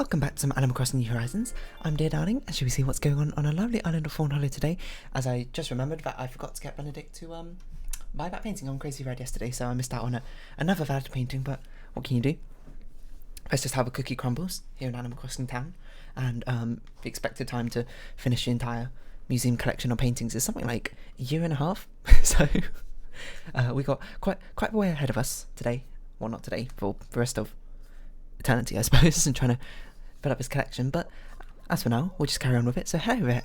Welcome back to some Animal Crossing New Horizons. I'm Dear Darling, and shall we see what's going on a lovely island of Fawnhollow today, as I just remembered that I forgot to get Benedict to buy that painting on Crazy Red yesterday, so I missed out on another valid painting, but what can you do? Let's just have a cookie crumbles here in Animal Crossing Town, and the expected time to finish the entire museum collection of paintings is something like a year and a half, so we got quite a way ahead of us today. Well, not today, for the rest of eternity, I suppose, and trying to fill up his collection, but as for now, we'll just carry on with it. So hello there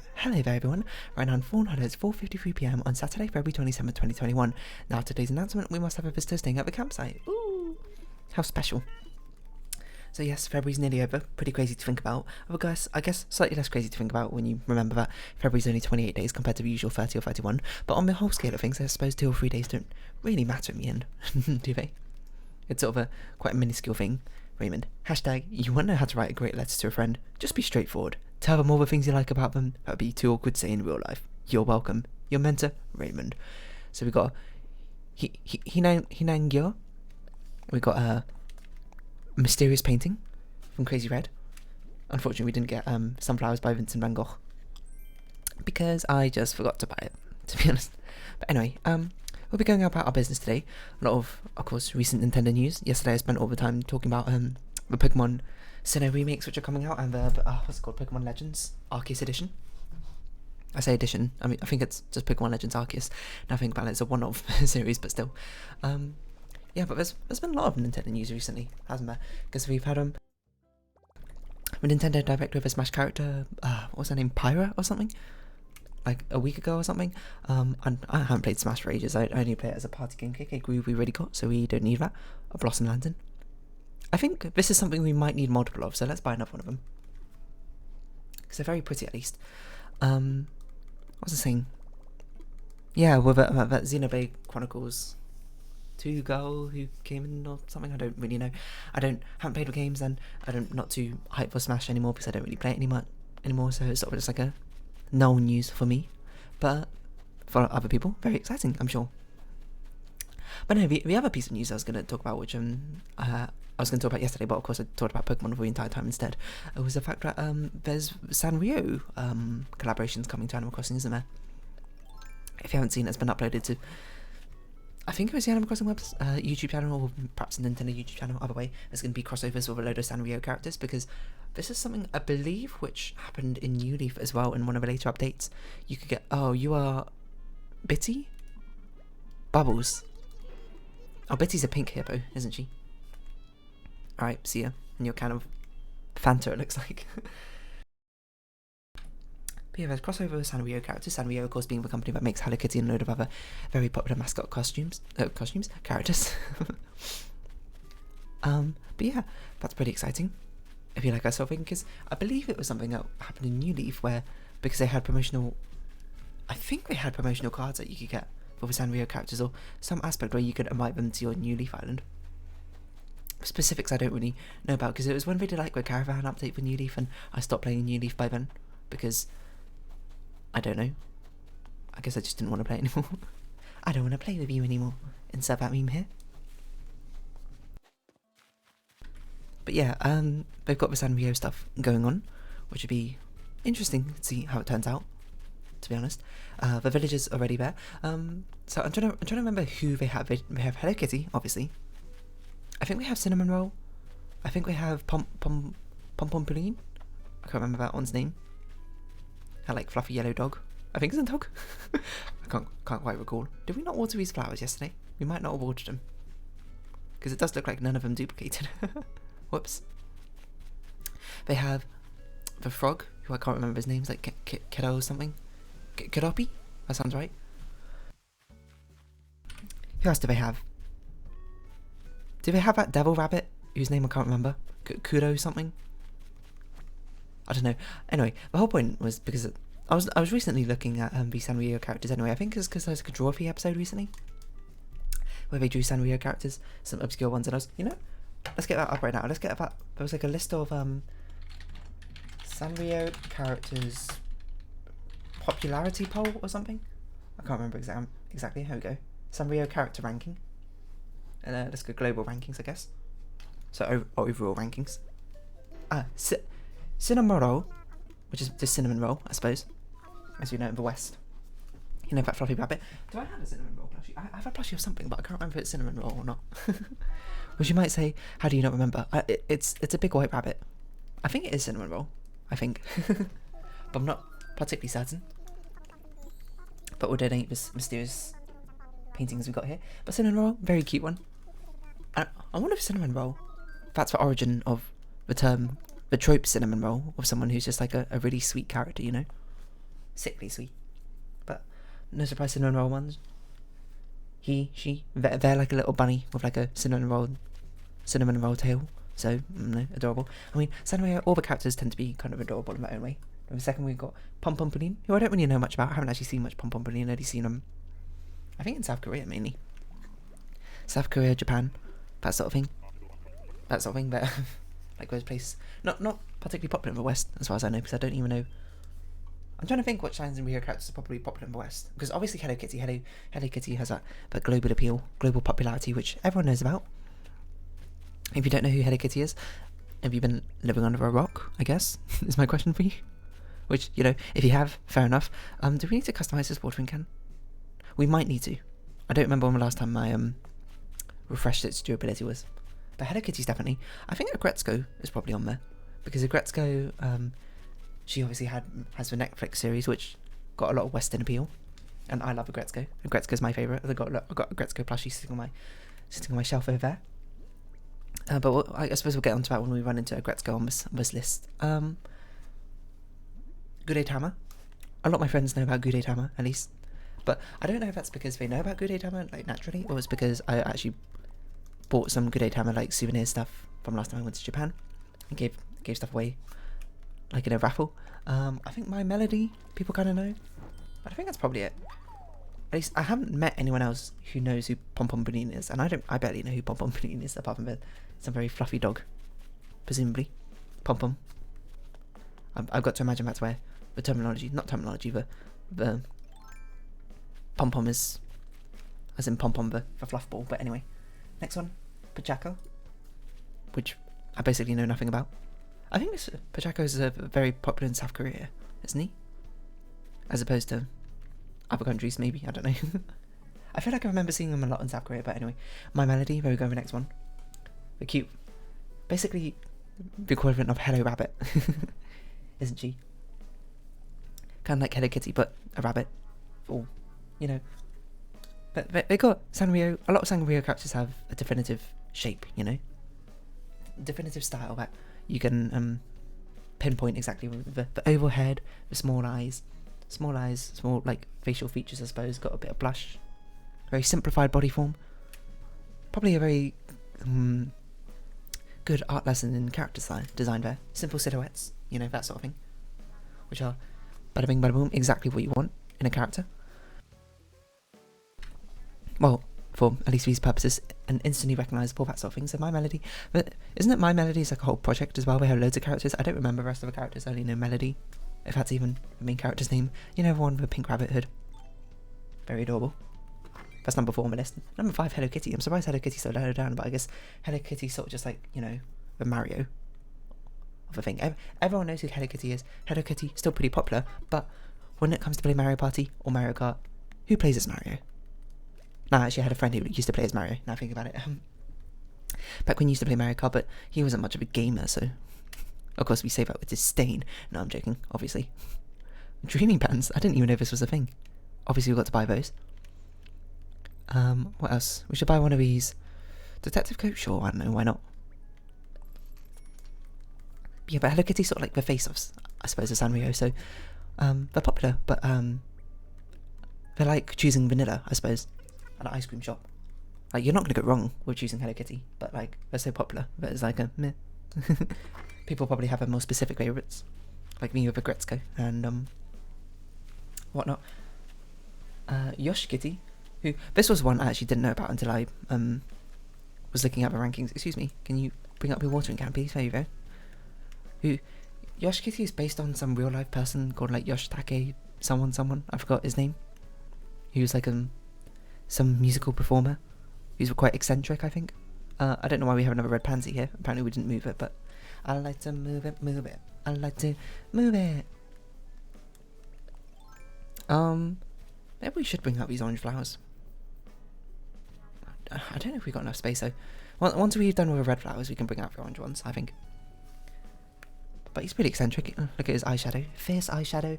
everyone. Right now in Fawnhallow, it's 4:53 PM on Saturday, February 27th, 2021. Now today's announcement, we must have a visitor staying at the campsite. Ooh, how special. So yes, February's nearly over. Pretty crazy to think about. I guess slightly less crazy to think about when you remember that February's only 28 days compared to the usual 30 or 31. But on the whole scale of things, I suppose 2 or 3 days don't really matter in the end, do they? It's sort of quite a minuscule thing. Raymond, hashtag, you want to know how to write a great letter to a friend? Just be straightforward. Tell them all the things you like about them. That would be too awkward to say in real life. You're welcome. Your mentor, Raymond. So we got Hinangyo. We got a mysterious painting from Crazy Red. Unfortunately, we didn't get Sunflowers by Vincent van Gogh, because I just forgot to buy it, to be honest. But anyway, we'll be going about our business today. A lot of course, recent Nintendo news. Yesterday I spent all the time talking about the Pokemon Sinnoh remakes which are coming out, and the what's it called, Pokemon Legends Arceus Edition. I say edition, I mean I think it's just Pokemon Legends Arceus. Now I think about it, it's a one-off series, but still. Yeah, but there's been a lot of Nintendo news recently, hasn't there? Because we've had the Nintendo Direct with a Smash character, what was her name, Pyra or something? Like a week ago or something. I haven't played Smash for ages. I only play it as a party game. Cake we already got, so we don't need that. A Blossom Lantern. I think this is something we might need multiple of, so let's buy another one of them, because they're very pretty, at least. What was I saying? Yeah, with that Xenoblade Chronicles 2 girl who came in or something. I don't really know. Haven't played the games, and not too hyped for Smash anymore because I don't really play it anymore. So it's sort of just like a no news for me, but for other people, very exciting, I'm sure. But no, the other piece of news I was going to talk about, which I was going to talk about yesterday, but of course I talked about Pokemon for the entire time instead, was the fact that there's Sanrio collaborations coming to Animal Crossing, isn't there? If you haven't seen it, it's been uploaded to, I think it was the Animal Crossing YouTube channel, or perhaps the Nintendo YouTube channel. Either way, there's going to be crossovers with a load of Sanrio characters, because this is something I believe which happened in New Leaf as well in one of the later updates. You could get, oh, you are Bitty? Bubbles. Oh, Bitty's a pink hippo, isn't she? Alright, see ya. And you're kind of Fanta, it looks like. But yeah, there's crossover with Sanrio characters. Sanrio, of course, being the company that makes Hello Kitty and a load of other very popular mascot characters. But yeah, that's pretty exciting, if you like that sort of thing, because I believe it was something that happened in New Leaf where, because they had promotional, I think they had promotional cards that you could get for the Sanrio characters, or some aspect where you could invite them to your New Leaf Island. Specifics I don't really know about, because it was when they did like the Caravan update for New Leaf, and I stopped playing New Leaf by then, because I don't know. I guess I just didn't want to play it anymore. I don't want to play with you anymore. Insert that meme here. But yeah, they've got the Sanrio stuff going on, which would be interesting to see how it turns out, to be honest. The villagers are already there. So I'm trying to remember who they have. They have Hello Kitty, obviously. I think we have Cinnamon Roll. I think we have Pom Pompoline. I can't remember that one's name. I like fluffy yellow dog. I think it's a dog. I can't quite recall. Did we not water these flowers yesterday? We might not have watered them, because it does look like none of them duplicated. Whoops. They have the frog, who I can't remember his name, like Kiddo or something. Kidopi? That sounds right. Who else do they have? Do they have that devil rabbit, whose name I can't remember? Kudo something? I don't know. Anyway, the whole point was because I was recently looking at the Sanrio characters anyway. I think it's because there's a draw-free episode recently where they drew Sanrio characters, some obscure ones, and I was, let's get that up right now. Let's get that. There was like a list of Sanrio characters popularity poll or something. I can't remember exactly. Here we go. Sanrio character ranking. And let's go global rankings, I guess. So overall rankings. cinnamon roll, which is just cinnamon roll, I suppose, as you know in the West. You know that fluffy rabbit. Do I have a cinnamon roll plushie? I have a plushie of something, but I can't remember if it's cinnamon roll or not. Which you might say, how do you not remember? It's a big white rabbit. I think it is cinnamon roll. I think, but I'm not particularly certain. But we'll donate this mysterious paintings we got here. But cinnamon roll, very cute one. I wonder if cinnamon roll, that's the origin of the term, the trope cinnamon roll, of someone who's just like a really sweet character, you know? Sickly sweet. But no surprise, cinnamon roll ones. He, she, they're like a little bunny with like a cinnamon roll tail. So, no, adorable. I mean, Sanrio, all the characters tend to be kind of adorable in their own way. And the second we've got Pom Pom Pudding, who I don't really know much about. I haven't actually seen much Pom Pom Pudding. I've only seen them, I think, in South Korea mainly. South Korea, Japan, that sort of thing. But like those places. Not particularly popular in the West, as far as I know, because I don't even know. I'm trying to think what Sanrio characters are probably popular in the West. Because obviously Hello Kitty has that global appeal, global popularity, which everyone knows about. If you don't know who Hello Kitty is, have you been living under a rock, I guess, is my question for you. Which, you know, if you have, fair enough. Do we need to customize this watering can? We might need to. I don't remember when the last time I refreshed its durability was. But Hello Kitty's definitely. I think Agretzko is probably on there. Because Agretzko, she obviously has the Netflix series, which got a lot of Western appeal. And I love Agretzko. Agretzko's my favourite. I've got Agretzko plushie sitting on my shelf over there. But I suppose we'll get onto that when we run into Agretzko on this list. Gudetama. A lot of my friends know about Gudetama, at least. But I don't know if that's because they know about Gudetama, like, naturally, or it's because I actually bought some Gudetama, like, souvenir stuff from last time I went to Japan. And gave stuff away, like, in a raffle. I think My Melody, people kind of know. But I think that's probably it. At least I haven't met anyone else who knows who Pom Pom Pudding is. And I barely know who Pom Pom Pudding is, apart from some very fluffy dog. Presumably. Pom Pom. I've got to imagine that's where the terminology, not terminology, the Pom Pom is, as in Pom Pom, the fluff ball. But anyway, next one, Pachaca, which I basically know nothing about. I think this Pachaca is very popular in South Korea, isn't he? As opposed to other countries, maybe, I don't know. I feel like I remember seeing them a lot in South Korea, but anyway. My Melody, there we go, the next one. The cute, basically the equivalent of Hello Rabbit, isn't she? Kind of like Hello Kitty, but a rabbit. Or, you know. But they got Sanrio, a lot of Sanrio characters have a definitive shape, you know? Definitive style that you can pinpoint exactly with the oval head, the small eyes, small, like, facial features, I suppose, got a bit of blush. Very simplified body form. Probably a very good art lesson in character design there. Simple silhouettes, you know, that sort of thing. Which are bada bing, bada boom, exactly what you want in a character. Well, for at least these purposes, and instantly recognisable, that sort of thing. So My Melody, but isn't it My Melody is like a whole project as well? We have loads of characters. I don't remember the rest of the characters. I only know Melody, if that's even the main character's name. You know, the one with a pink rabbit hood. Very adorable. That's number 4 on my list. Number 5, Hello Kitty. I'm surprised Hello Kitty's so low down, but I guess Hello Kitty's sort of just like, you know, the Mario of a thing. Everyone knows who Hello Kitty is. Hello Kitty, still pretty popular, but when it comes to play Mario Party or Mario Kart, who plays as Mario? No, actually I had a friend who used to play as Mario, now I think about it. Back when he used to play Mario Kart, but he wasn't much of a gamer, so of course we say that with disdain. No, I'm joking, obviously. Dreaming pants, I didn't even know this was a thing. Obviously we got to buy those. What else? We should buy one of these. Detective coat? Sure, I don't know, why not? Yeah, but Hello Kitty's sort of like the face-offs, I suppose, of Sanrio, so they're popular, but they're like choosing vanilla, I suppose, at an ice cream shop. Like, you're not going to go wrong with choosing Hello Kitty, but like, they're so popular that it's like a meh. People probably have a more specific favourites, like me with Agretzko and whatnot. Yoshikitty, who, this was one I actually didn't know about until I was looking at the rankings. Excuse me, can you bring up your watering can, please? There you go. Who, Yoshikitty is based on some real life person called like Yoshitake someone, I forgot his name. He was like some musical performer. He was quite eccentric, I think. I don't know why we have another red pansy here. Apparently we didn't move it, but I like to move it, move it. I like to move it. Maybe we should bring out these orange flowers. I don't know if we've got enough space though. Once we've done with the red flowers, we can bring out the orange ones, I think. But he's pretty eccentric. Look at his eyeshadow. Fierce eyeshadow.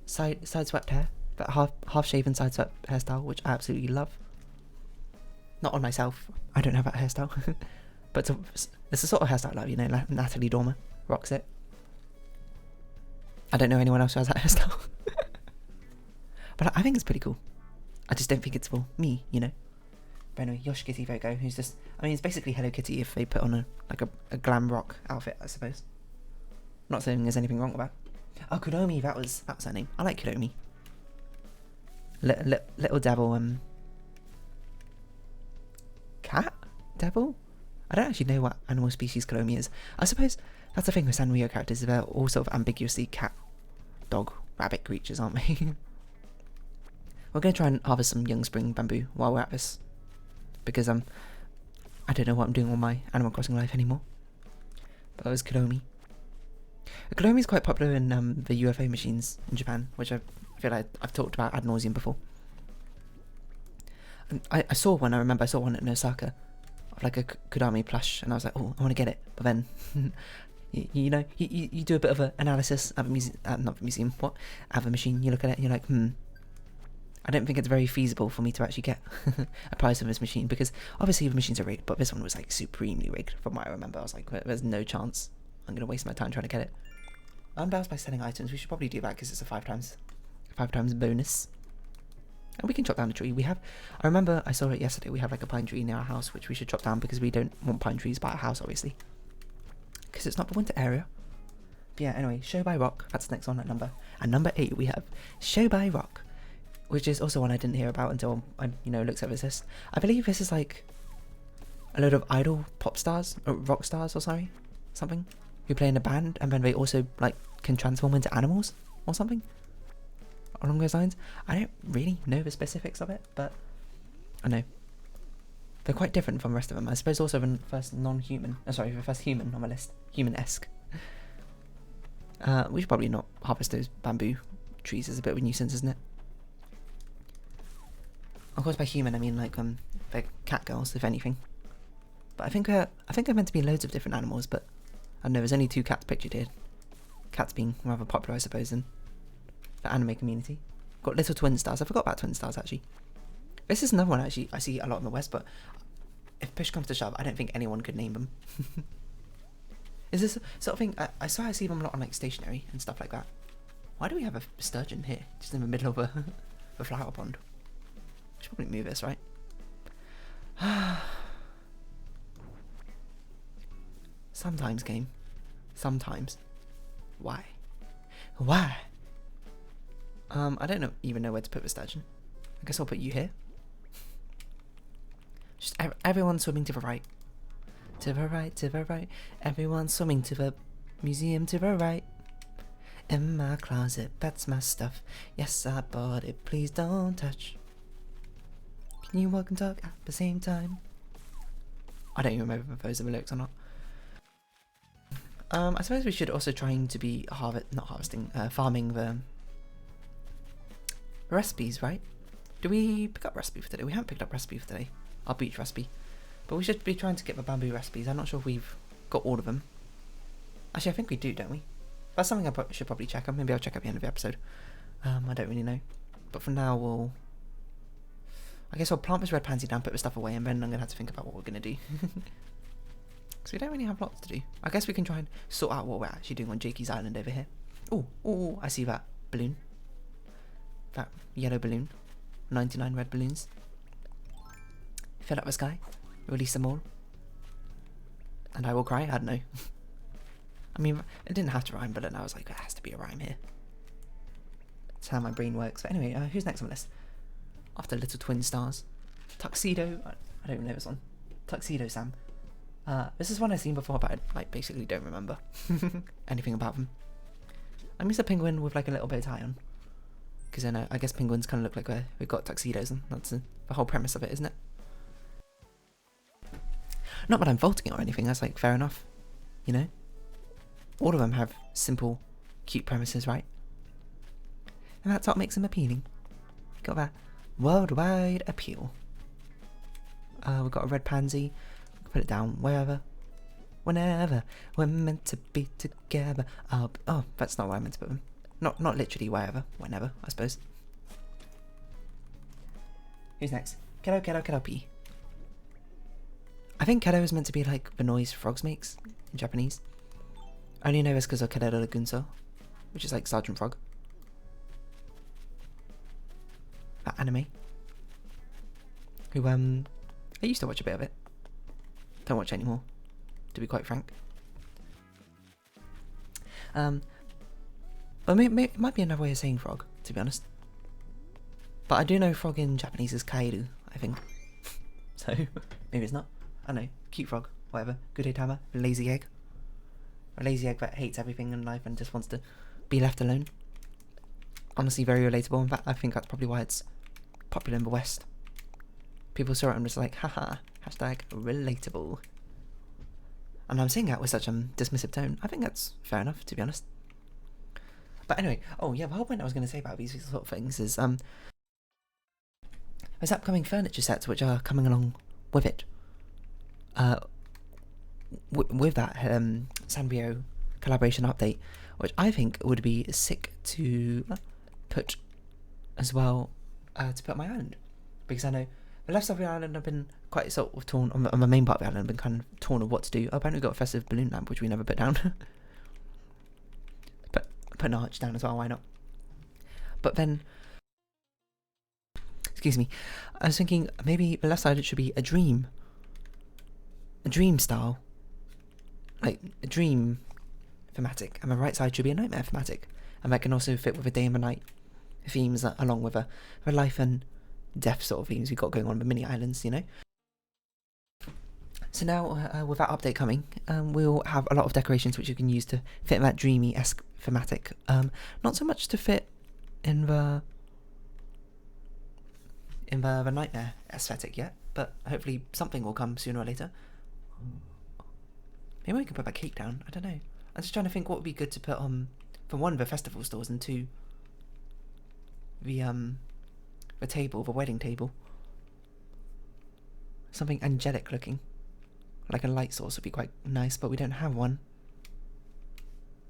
Side swept hair. That half shaven side swept hairstyle, which I absolutely love. Not on myself. I don't have that hairstyle. But it's the sort of hairstyle like, you know, Natalie Dormer rocks it. I don't know anyone else who has that hairstyle. But I think it's pretty cool. I just don't think it's for me, you know. But anyway, Yoshikitty, there you go. Who's just, I mean, it's basically Hello Kitty if they put on a glam rock outfit, I suppose. Not saying there's anything wrong with that. Oh, Kudomi, that was her name. I like Kudomi. Little devil, cat? Devil? I don't actually know what animal species Kudomi is. I suppose that's the thing with Sanrio characters, they're all sort of ambiguously cat, dog, rabbit creatures, aren't they? We're going to try and harvest some young spring bamboo while we're at this. Because I don't know what I'm doing on my Animal Crossing life anymore. But that was Kudomi. Kudomi is quite popular in the UFO machines in Japan, which I feel like I've talked about ad nauseum before. And I saw one, I remember I saw one in Osaka, of like a Kudomi plush, and I was like, oh, I want to get it. But then, you know, you do a bit of an analysis at the museum, not the museum, what? At the machine, you look at it and you're like, I don't think it's very feasible for me to actually get a prize from this machine, because obviously the machines are rigged, but this one was like supremely rigged from what I remember. I was like, there's no chance I'm going to waste my time trying to get it. Unbalanced by selling items, we should probably do that because it's a 5 times bonus. And we can chop down a tree. I remember I saw it yesterday, we have like a pine tree near our house, which we should chop down because we don't want pine trees by our house, obviously. Because it's not the winter area. But yeah, anyway, Show by Rock, that's the next one at number. And number 8 we have Show by Rock, which is also one I didn't hear about until I, looked at this list. I believe this is like a load of idol pop stars, or rock stars, or something, who play in a band, and then they also like can transform into animals or something along those lines. I don't really know the specifics of it, but I know they're quite different from the rest of them. I suppose also the first the first human on my list, human-esque. We should probably not harvest those bamboo trees. It's a bit of a nuisance, isn't it? Of course, by human I mean like they're cat girls, if anything. But I think they're meant to be loads of different animals. But I don't know. There's only 2 cats pictured here. Cats being rather popular, I suppose, in the anime community. Got little twin stars. I forgot about twin stars actually. This is another one actually I see a lot in the West, but if push comes to shove, I don't think anyone could name them. Is this sort of thing? I see them a lot on like stationery and stuff like that. Why do we have a sturgeon here, just in the middle of a flower pond? I should probably move this, right? Sometimes, game. Sometimes. Why? Why? I don't even know where to put the sturgeon. I guess I'll put you here. Just everyone swimming to the right. To the right, to the right. Everyone swimming to the museum to the right. In my closet, that's my stuff. Yes, I bought it, please don't touch. Can you walk and talk at the same time? I don't even remember if those are the lyrics or not. I suppose we should also try to be farming the recipes, right? Do we pick up recipe for today? We haven't picked up recipe for today. Our beach recipe. But we should be trying to get the bamboo recipes. I'm not sure if we've got all of them. Actually, I think we do, don't we? That's something I should probably check on. Maybe I'll check at the end of the episode. I don't really know. But for now, I guess I'll plant this red pansy down, put the stuff away, and then I'm going to have to think about what we're going to do. Because we don't really have lots to do. I guess we can try and sort out what we're actually doing on Jakey's Island over here. Oh, I see that balloon. That yellow balloon. 99 red balloons. Fill up the sky. Release them all. And I will cry? I don't know. I mean, it didn't have to rhyme, but then I was like, there has to be a rhyme here. That's how my brain works. But anyway, who's next on the list? After Little Twin Stars. Tuxedo... I don't even know this one. Tuxedo Sam. This is one I've seen before, but I basically don't remember anything about them. I'm just a penguin with like a little bow tie on. Because I guess penguins kind of look like we've got tuxedos, and that's the whole premise of it, isn't it? Not that I'm faulting it or anything, that's like fair enough. you know? All of them have simple, cute premises, right? And that's what makes them appealing. Got that worldwide appeal. We've got a red pansy. Put it down wherever, whenever we're meant to be together. Oh, that's not where I meant to put them. Not literally wherever, whenever, I suppose. Who's next? Kero, kero, kero, pee. I think kero is meant to be like the noise frogs makes in Japanese. I only know this because of Kerero Gunso, which is like Sergeant Frog. That anime. Who, I used to watch a bit of it. Don't watch anymore, to be quite frank. But it might be another way of saying frog, to be honest. But I do know frog in Japanese is kaeru, I think. So, maybe it's not. I don't know. Cute frog, whatever. Gudetama Lazy Egg. A lazy egg that hates everything in life and just wants to be left alone. Honestly, very relatable. In fact, I think that's probably why it's popular in the West. People saw it and was like, haha, hashtag relatable. And I'm saying that with such a dismissive tone. I think that's fair enough, to be honest. But anyway, oh yeah, the whole point I was going to say about these sort of things is there's upcoming furniture sets which are coming along with it. With that Sanrio collaboration update, which I think would be sick to put as well, to put on my island, because I know the left side of the island have been quite sort of torn, on the main part of the island, I've been kind of torn of what to do. Apparently we've got a festive balloon lamp, which we never put down. But put an arch down as well, why not? But then, excuse me, I was thinking maybe the left side it should be a dream style, like a dream thematic, and the right side should be a nightmare thematic, and that can also fit with a day and the night themes, along with the life and death sort of themes we've got going on with mini islands, you know. So now with that update coming, we'll have a lot of decorations which you can use to fit that dreamy-esque thematic. Not so much to fit in the nightmare aesthetic yet, but hopefully something will come sooner or later. Maybe we can put that cake down, I don't know. I'm just trying to think what would be good to put on, for one, the festival stores, and two, the table, the wedding table. Something angelic looking. Like a light source would be quite nice, but we don't have one.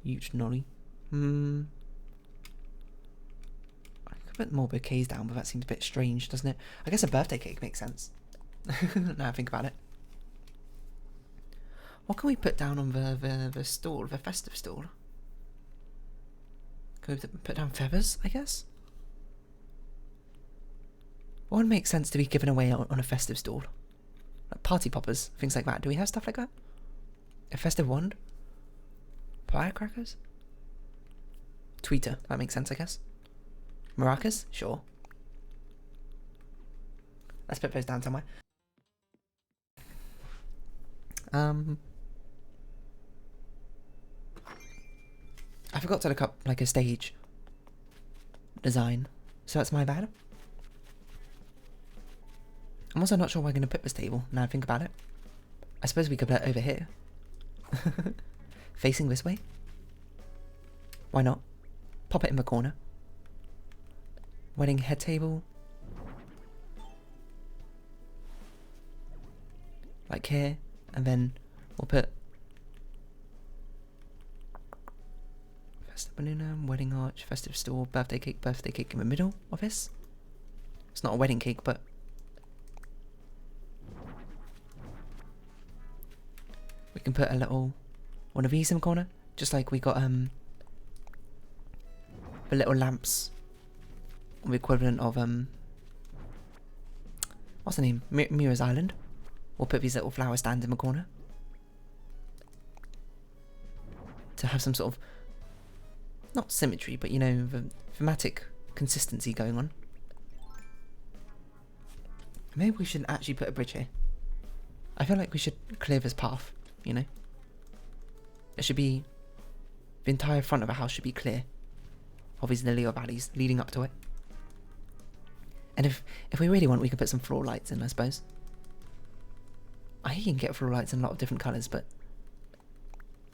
Huge nolly. I could put more bouquets down, but that seems a bit strange, doesn't it? I guess a birthday cake makes sense. Now I think about it. What can we put down on the stall, the festive stall? Can we put down feathers, I guess? What would make sense to be given away on a festive stall? Like party poppers, things like that. Do we have stuff like that? A festive wand? Firecrackers? Tweeter, that makes sense, I guess. Maracas? Sure. Let's put those down somewhere. I forgot to look up like a stage design, so that's my bad. I'm also not sure where I'm going to put this table, now I think about it. I suppose we could put it over here. Facing this way. Why not? Pop it in the corner. Wedding head table. Like here, and then we'll put festive balloon, wedding arch, festive stall, birthday cake in the middle of this. It's not a wedding cake, but we can put a little one of these in the corner, just like we got the little lamps, the equivalent of what's the name? Mira's Island. We'll put these little flower stands in the corner to have some sort of, not symmetry, but you know, the thematic consistency going on. Maybe we should actually put a bridge here. I feel like we should clear this path, you know. It should be, the entire front of the house should be clear of these lily valleys leading up to it. And if we really want, we can put some floor lights in, I suppose. I think you can get floor lights in a lot of different colours, but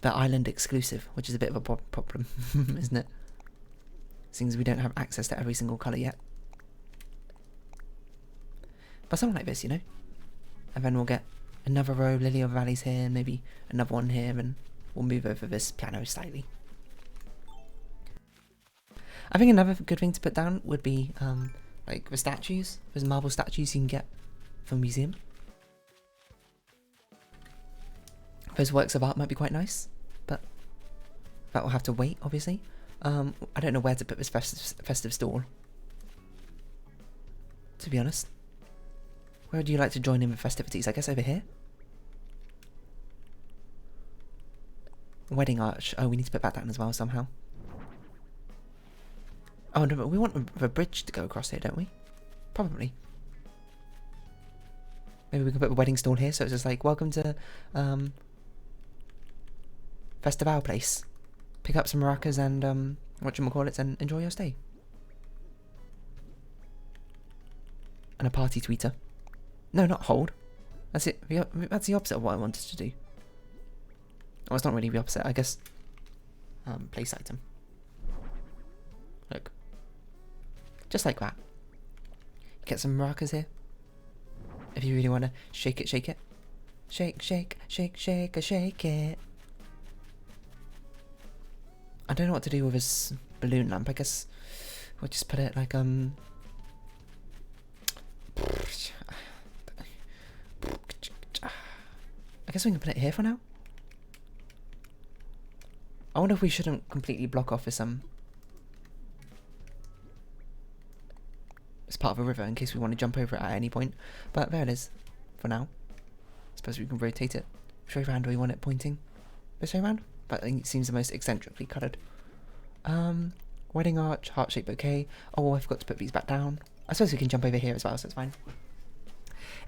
They're island exclusive, which is a bit of a problem, isn't it? Seems we don't have access to every single colour yet. But something like this, you know? And then we'll get another row of Lily of the Valleys here, and maybe another one here, and we'll move over this piano slightly. I think another good thing to put down would be like the statues. There's marble statues you can get from a museum. Those works of art might be quite nice, but that will have to wait, obviously. I don't know where to put this festive stall, to be honest. Where would you like to join in the festivities? I guess over here? Wedding arch. Oh, we need to put that down as well somehow. Oh, no, but we want the bridge to go across here, don't we? Probably. Maybe we can put the wedding stall here, so it's just like, welcome to Festival Place. Pick up some maracas and whatchamacallits and enjoy your stay. And a party tweeter. No, not hold. That's it. That's the opposite of what I wanted to do. Oh, it's not really the opposite, I guess. Place item. Look. Just like that. Get some maracas here. If you really want to shake it, shake it. Shake, shake, shake, shake, shake it. I don't know what to do with this balloon lamp. I guess we'll just put it like, I guess we can put it here for now. I wonder if we shouldn't completely block off this part of a river in case we want to jump over it at any point. But there it is for now. I suppose we can rotate it. Which way round do we want it pointing? This way round? But I think it seems the most eccentrically coloured. Wedding arch, heart-shaped bouquet. Oh, I forgot to put these back down. I suppose we can jump over here as well, so it's fine.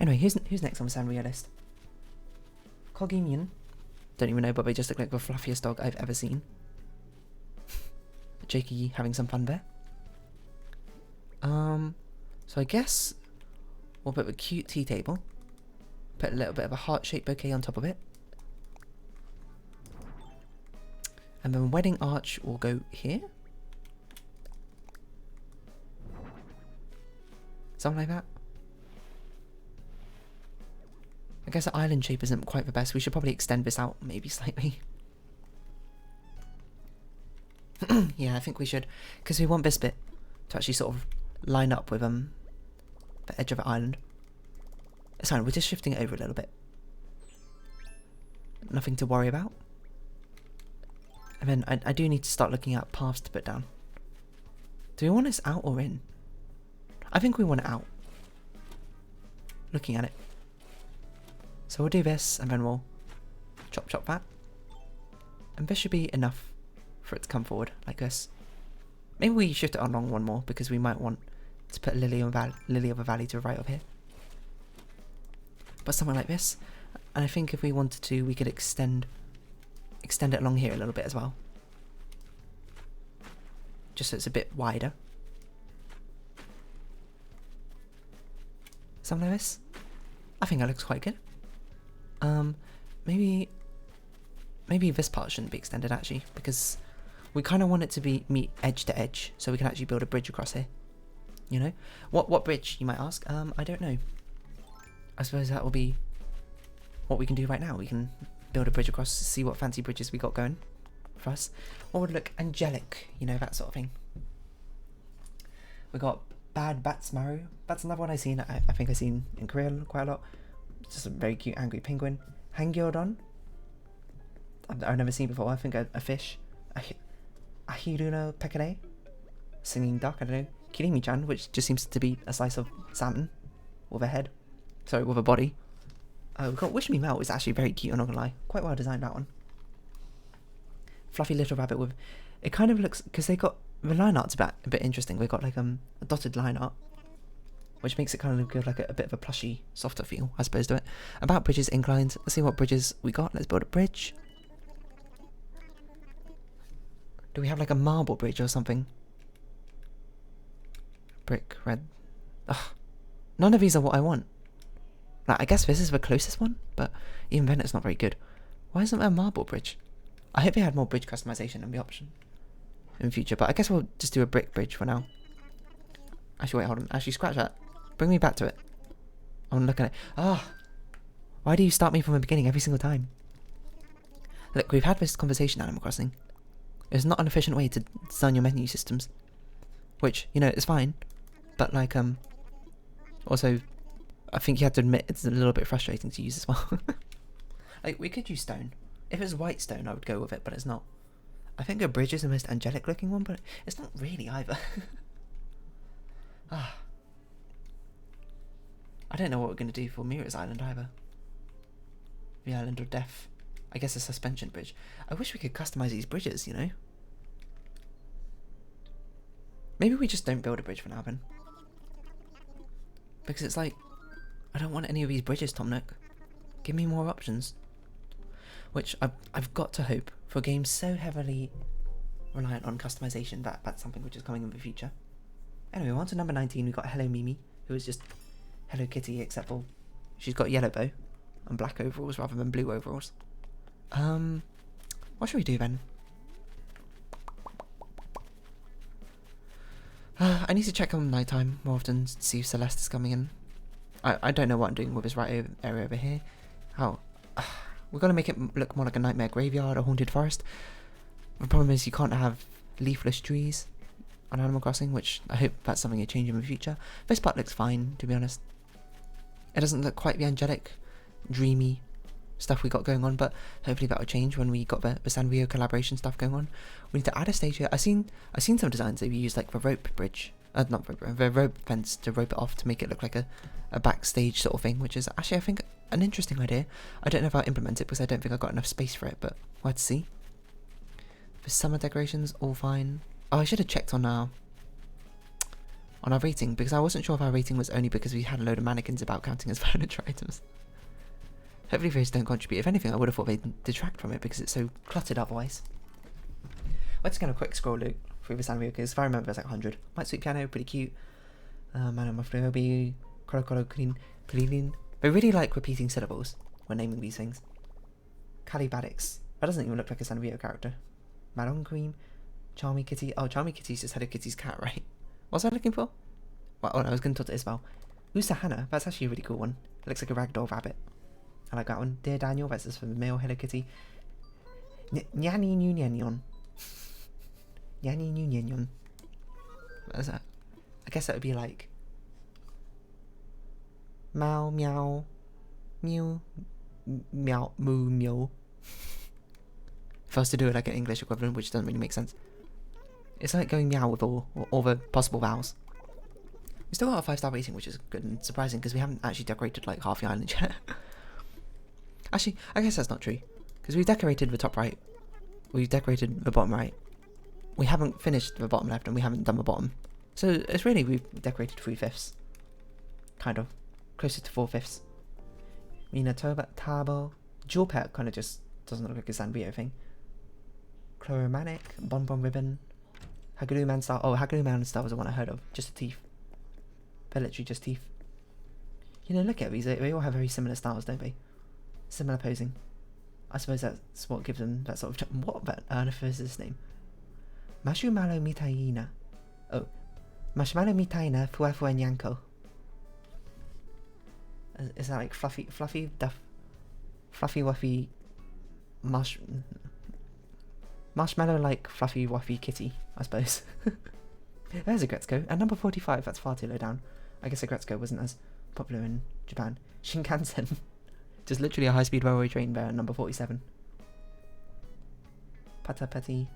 Anyway, who's next on the Sanrio list? Cogimian. Don't even know, but they just look like the fluffiest dog I've ever seen. Jakey having some fun there. So I guess we'll put a cute tea table. Put a little bit of a heart-shaped bouquet on top of it. And then wedding arch will go here. Something like that. I guess the island shape isn't quite the best. We should probably extend this out maybe slightly. Yeah, I think we should. Because we want this bit to actually sort of line up with the edge of the island. It's fine, we're just shifting it over a little bit. Nothing to worry about. And then I do need to start looking at paths to put down. Do we want this out or in? I think we want it out. Looking at it. So we'll do this and then we'll chop that. And this should be enough for it to come forward like this. Maybe we shift it along one more because we might want to put Lily of the Valley to the right of here. But something like this. And I think if we wanted to, we could extend it along here a little bit as well. Just so it's a bit wider. Something like this. I think that looks quite good. Maybe this part shouldn't be extended actually, because we kind of want it to meet edge to edge, so we can actually build a bridge across here. You know, what bridge, you might ask? I don't know. I suppose that will be what we can do right now. We can build a bridge across, see what fancy bridges we got going for us. What would look angelic, you know, that sort of thing. We got Bad Bats Maru. That's another one I've seen. I think I've seen in Korea quite a lot. It's just a very cute angry penguin. Hangyodon. I've never seen before. I think a fish. Ahiruno Pekane. Singing duck, I don't know. Kirimi-chan, which just seems to be a slice of salmon with a head. Sorry, with a body. We've got Wish Me Melt. It's actually very cute, I'm not gonna lie. Quite well designed, that one. Fluffy little rabbit with... It kind of looks... Because they got... The line art's a bit interesting. We've got like a dotted line art, which makes it kind of look good, like a bit of a plushy, softer feel, I suppose, to it. About bridges, inclines. Let's see what bridges we got. Let's build a bridge. Do we have like a marble bridge or something? Brick, red. Ugh. None of these are what I want. Like, I guess this is the closest one, but even then it's not very good. Why isn't there a marble bridge? I hope they had more bridge customization in the option in the future, but I guess we'll just do a brick bridge for now. Actually, wait, hold on. Actually, scratch that. Bring me back to it. I want to look at it. Ah! Why do you start me from the beginning every single time? Look, we've had this conversation, Animal Crossing. It's not an efficient way to design your menu systems. Which, you know, it's fine. But, like, also, I think you have to admit it's a little bit frustrating to use as well. Like, we could use stone. If it was white stone, I would go with it, but it's not. I think a bridge is the most angelic looking one, but it's not really either. Ah. I don't know what we're going to do for Mira's Island either. The Island of Death. I guess a suspension bridge. I wish we could customize these bridges, you know? Maybe we just don't build a bridge for now then. Because it's like, I don't want any of these bridges, Tom Nook. Give me more options. Which I've got to hope, for games so heavily reliant on customization, that's something which is coming in the future. Anyway, on to number 19, we've got Hello Mimi, who is just Hello Kitty, except for she's got yellow bow and black overalls rather than blue overalls. What should we do then? I need to check on nighttime more often to see if Celeste is coming in. I don't know what I'm doing with this right area over here. Oh, we're going to make it look more like a nightmare graveyard or haunted forest. The problem is you can't have leafless trees on Animal Crossing, which I hope that's something you change in the future. This part looks fine, to be honest. It doesn't look quite the angelic, dreamy stuff we got going on, but hopefully that will change when we got the Sanrio collaboration stuff going on. We need to add a stage here. I've seen some designs that we use like the rope bridge, the rope fence to rope it off to make it look like a backstage sort of thing, which is actually I think an interesting idea. I don't know if I'll implement it because I don't think I've got enough space for it, but we'll have to see. The summer decorations all fine. Oh, I should have checked on our rating, because I wasn't sure if our rating was only because we had a load of mannequins about counting as furniture items. Hopefully those don't contribute. If anything, I would have thought they'd detract from it because it's so cluttered otherwise. Let's get a quick scroll loop through the Sanrio, because if I remember there's like 100. White Sweet Piano, pretty cute. Mano Maflobi, Colo Colo Clean. They really like repeating syllables when naming these things. Calibadix. That doesn't even look like a Sanrio character. Marron Cream. Charmy Kitty. Oh, Charmy Kitty's just Hello Kitty's cat, right? What was I looking for? Well, oh no, I was going to talk to Isabel. Usahana. That's actually a really cool one. It looks like a ragdoll rabbit. I like that one. Dear Daniel, that's just for the male Hello Kitty. Nyani New Nyanyon. Nyani New Nyanyon. What is that? I guess that would be like Mao Meow Mew Meow Moo Meow. If I was to do it like an English equivalent, which doesn't really make sense. It's like going meow with all the possible vowels. We still got a 5-star rating, which is good and surprising because we haven't actually decorated like half the island yet. Actually, I guess that's not true, because we've decorated the top right, we've decorated the bottom right, we haven't finished the bottom left, and we haven't done the bottom. So it's really, we've decorated 3/5. Kind of. Closer to 4/5. Mina Tabo. Jewel Pet kind of just doesn't look like a Sanrio thing. Chloromanic. Bonbon Ribbon. Haggaloo Man Star. Oh, Haggaloo Man Star was the one I heard of. Just a teeth. They're literally just teeth. You know, look at these. They all have very similar styles, don't they? Similar posing. I suppose that's what gives them that sort of... What the earth is this name? Marshmallow Mitaina. Oh. Marshmallow Mitaina Fuafua Nyanko. Is that like fluffy wuffy marshmallow like fluffy wuffy kitty, I suppose. There's a Gretzko. And number 45, that's far too low down. I guess a Gretzko wasn't as popular in Japan. Shinkansen. Just literally a high-speed railway train there at number 47. Patapati.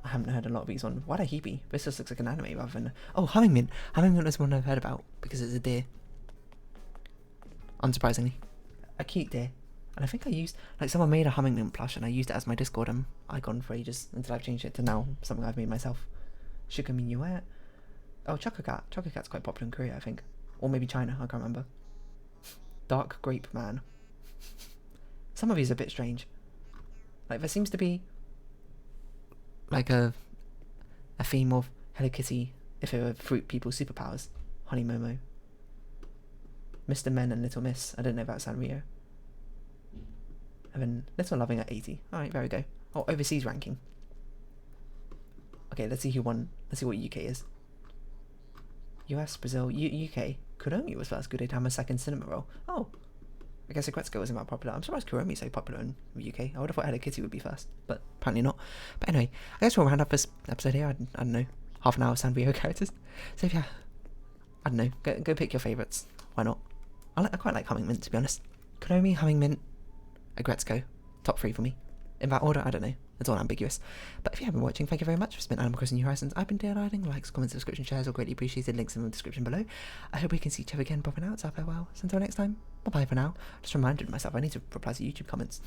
I haven't heard a lot of these on. What a heapy. This just looks like an anime rather than... Oh, Hummingmint. Hummingmint is one I've heard about because it's a deer. Unsurprisingly. A cute deer. And I think I used... Like, someone made a Hummingmint plush and I used it as my Discord icon for ages until I've changed it to now something I've made myself. Sugar Minuet. Oh, Chococat. Chococat's quite popular in Korea, I think. Or maybe China, I can't remember. Dark Grape Man. Some of these are a bit strange. Like, there seems to be like a theme of Hello Kitty if it were fruit people's superpowers. Honey Momo. Mr. Men and Little Miss. I don't know about Sanrio. And then Little Loving at 80. Alright, there we go. Oh, overseas ranking. Okay, let's see who won. Let's see what UK is. US, Brazil, UK. Kuromi was first. Gudetama second. Cinema Roll. Oh, I guess Agretzko wasn't that popular. I'm surprised Kuromi's so popular in the UK. I would have thought Hello Kitty would be first, but apparently not. But anyway, I guess we'll round up this episode here. I don't know, half an hour of Sanrio characters. So yeah, I don't know. Go pick your favourites. Why not? I quite like Hummingmint, to be honest. Kuromi, Hummingmint, Agretzko. Top 3 for me. In that order, I don't know. It's all ambiguous. But if you have been watching, thank you very much. It's been Animal Crossing New Horizons. I've been daylighting. Likes, comments, subscription, shares are greatly appreciated. Links in the description below. I hope we can see each other again. Popping out. So farewell. So until next time. Bye bye for now. Just reminded myself I need to reply to YouTube comments.